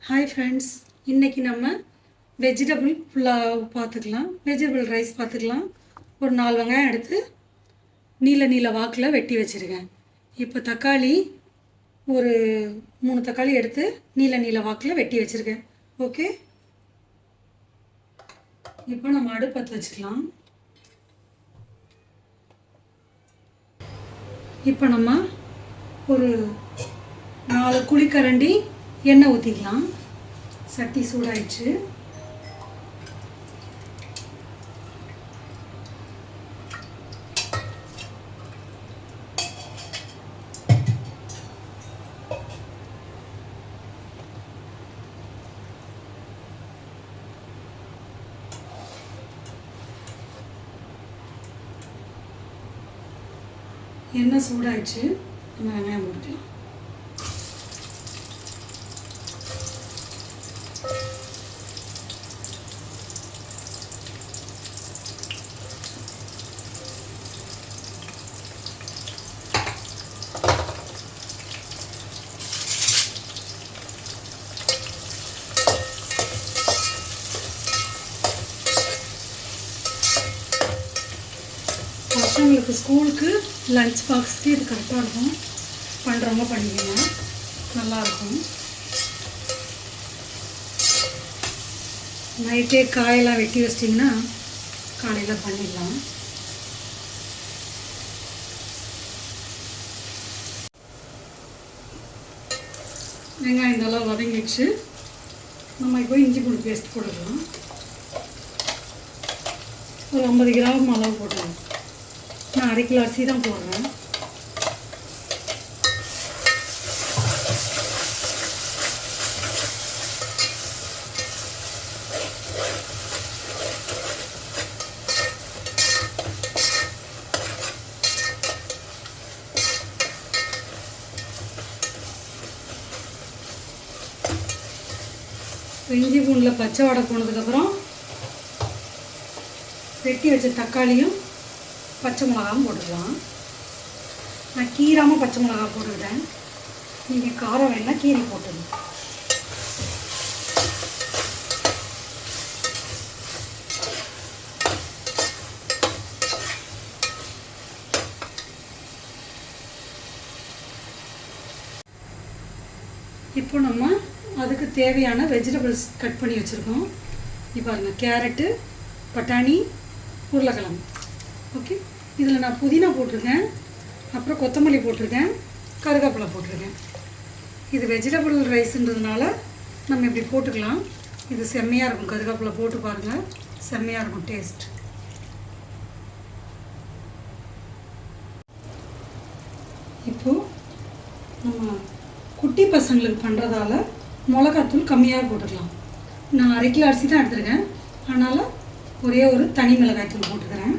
Hi friends, இன்றைக்கி நம்ம vegetable pulao பார்த்துக்கலாம். வெஜிடபிள் ரைஸ் பார்த்துக்கலாம். ஒரு 4 வெங்காயம் எடுத்து நீல நீல வாக்கில் வெட்டி வச்சுருக்கேன். இப்போ தக்காளி ஒரு 3 தக்காளி எடுத்து நீல நீல வாக்கில் வெட்டி வச்சுருக்கேன். ஓகே, இப்போ நம்ம அடுப்பத்தை வச்சுக்கலாம். இப்போ நம்ம ஒரு 4 குழிக்கரண்டி எண்ணெய் ஊற்றிக்கலாம். சட்டி சூடாயிடுச்சு. எண்ணெய் சூடாயிடுச்சு. நம்ம வெங்காயம் போட்டுக்கலாம். பசங்களுக்கு ஸ்கூலுக்கு லஞ்ச் பாக்ஸுக்கு இது கரெக்டாக இருக்கும். பண்ணுறவங்க பண்ணிக்கங்க, நல்லாயிருக்கும். நைட்டே காயெல்லாம் வெட்டி வச்சிட்டிங்கன்னா காலையில் பண்ணிடலாம். வெங்காயம் இதெல்லாம் வதங்கிடுச்சு. நம்ம இப்போ இஞ்சி பூண்டு பேஸ்ட் போட்டுக்கலாம். ஒரு 50 கிராம் அளவு போட்டுக்கலாம். நான் 1/2 கிலோ அரிசி தான் போடுறேன். இஞ்சி பூண்டில் பச்சை வடை போனதுக்கப்புறம் வெட்டி வச்ச தக்காளியும் பச்சை மிளகாவும் போட்டுக்கலாம். நான் கீராமல் பச்சை மிளகா போட்டுக்கிட்டேன். நீங்கள் காரம் வேணால் கீரை போட்டுங்க. இப்போ நம்ம அதுக்கு தேவையான வெஜிடபிள்ஸ் கட் பண்ணி வச்சுருக்கோம். இப்போ பாருங்கள், கேரட்டு, பட்டாணி, உருளைக்கிழங்கு. ஓகே, இதில் நான் புதினா போட்டிருக்கேன், அப்புறம் கொத்தமல்லி போட்டிருக்கேன், கருவேப்பிலை போட்டிருக்கேன். இது வெஜிடபிள் ரைஸுன்றதுனால நம்ம இப்படி போட்டுக்கலாம். இது செம்மையாக இருக்கும். கருவேப்பிலை போட்டு பாருங்கள், செம்மையாக இருக்கும் டேஸ்ட். இப்போது நம்ம குட்டி பசங்களுக்கு பண்ணுறதால மிளகாத்தூள் கம்மியாக போட்டுக்கலாம். நான் 1/2 கிலோ அரிசி தான் எடுத்துருக்கேன், அதனால் ஒரே ஒரு தனி மிளகாய்த்தூள் போட்டுக்கிறேன்.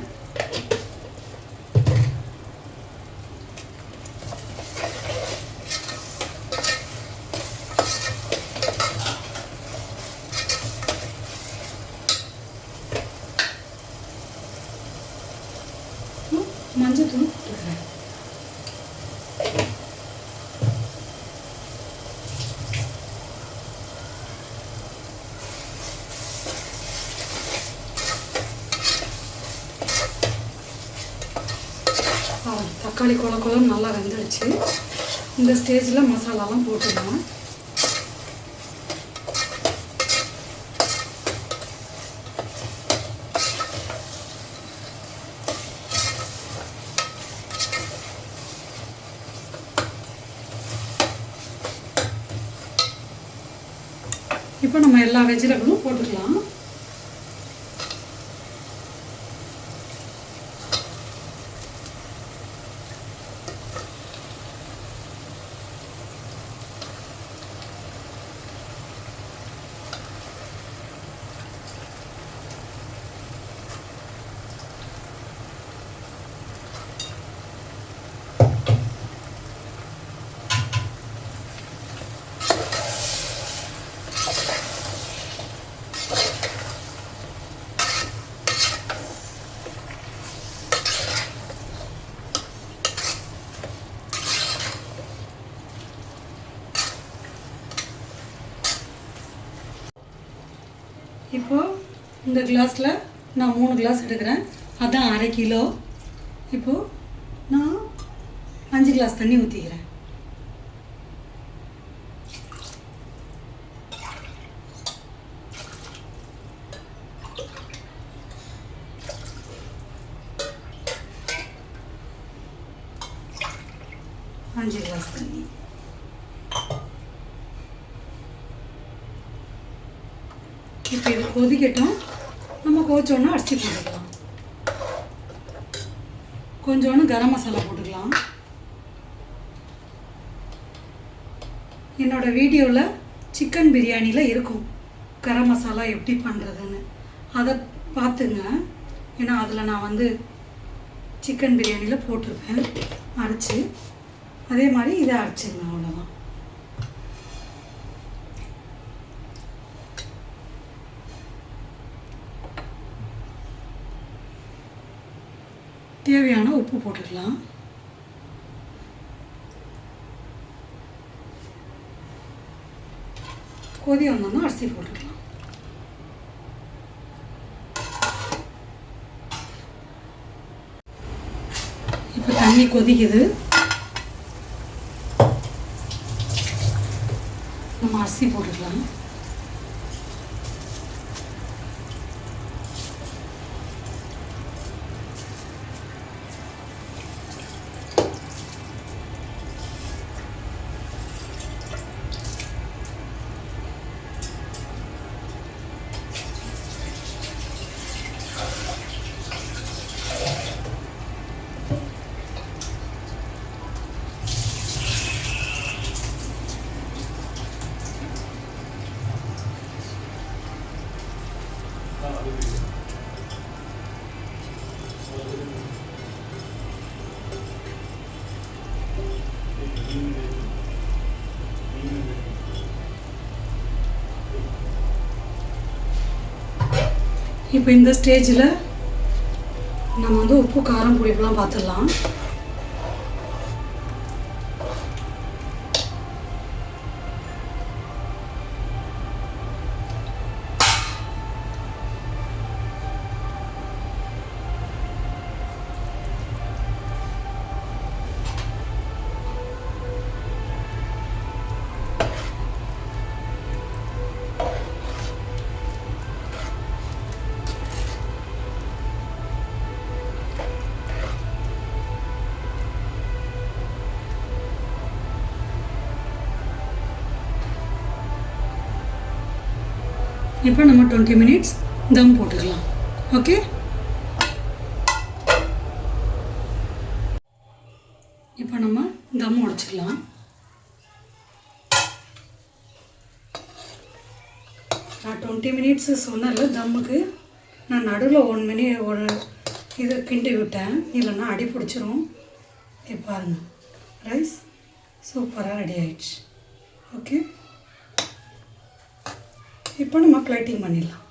மஞ்சத்தூள் போட்டுக்கிறேன். தக்காளி குழம்பு நல்லா வெந்துடுச்சு. இந்த ஸ்டேஜில் மசாலாலாம் போட்டுடலாம். இப்போ நம்ம எல்லா வெஜிடபிளும் போட்டுக்கலாம். இப்போது இந்த கிளாஸில் நான் 3 கிளாஸ் எடுக்கிறேன், அதான் 1/2 கிலோ. இப்போது நான் 5 கிளாஸ் தண்ணி ஊற்றிக்கிறேன். அஞ்சு கிளாஸ் தண்ணி. இப்போ இது கொதிக்கட்டும். நம்ம கொதிச்சோன்னா அரிசி போட்டுக்கலாம். கொஞ்சோண்டு கரம் மசாலா போட்டுக்கலாம். என்னோடய வீடியோவில் சிக்கன் பிரியாணியில் இருக்கும் கரம் மசாலா எப்படி பண்ணுறதுன்னு, அதை பார்த்துங்க. ஏன்னா அதில் நான் வந்து சிக்கன் பிரியாணியில் போட்டிருப்பேன் அரைச்சி. அதே மாதிரி இதை அரைச்சிங்க, அவ்வளோதான். தேவையான உப்பு போட்டுக்கலாம். கொதி வந்தோம்னா அரிசி போட்டுக்கலாம். இப்போ தண்ணி கொதிக்குது. நம்ம அரிசி போட்டுக்கலாம். இப்போ இந்த ஸ்டேஜில் நம்ம வந்து உப்பு காரம் புளிப்பெலாம் பார்த்துடலாம். இப்போ நம்ம 20 மினிட்ஸ் தம் போட்டுக்கலாம். ஓகே, இப்போ நம்ம தம் உடைச்சிக்கலாம். நான் 20 மினிட்ஸ் சொன்னல தம்முக்கு, நான் நடுவில் 1 மினிட் ஒரு இது கிண்டி விட்டேன், இல்லைன்னா அடி பிடிச்சிரும். இப்போ பாருங்க, ரைஸ் சூப்பராக ரெடி ஆயிடுச்சு. ஓகே, இப்போ நம்ம பிளேட்டிங் பண்ணிடலாம்.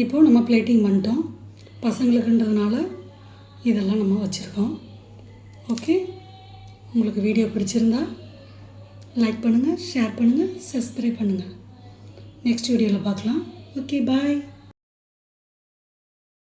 இப்போ நம்ம பிளேட்டிங் பண்ணிட்டோம். பசங்களுக்குன்றதுனால இதெல்லாம் நம்ம வச்சுருக்கோம். ஓகே, உங்களுக்கு வீடியோ பிடிச்சிருந்தா லைக் பண்ணுங்கள், ஷேர் பண்ணுங்கள், சப்ஸ்கிரைப் பண்ணுங்கள். நெக்ஸ்ட் வீடியோவில் பார்க்கலாம். ஓகே, பாய்.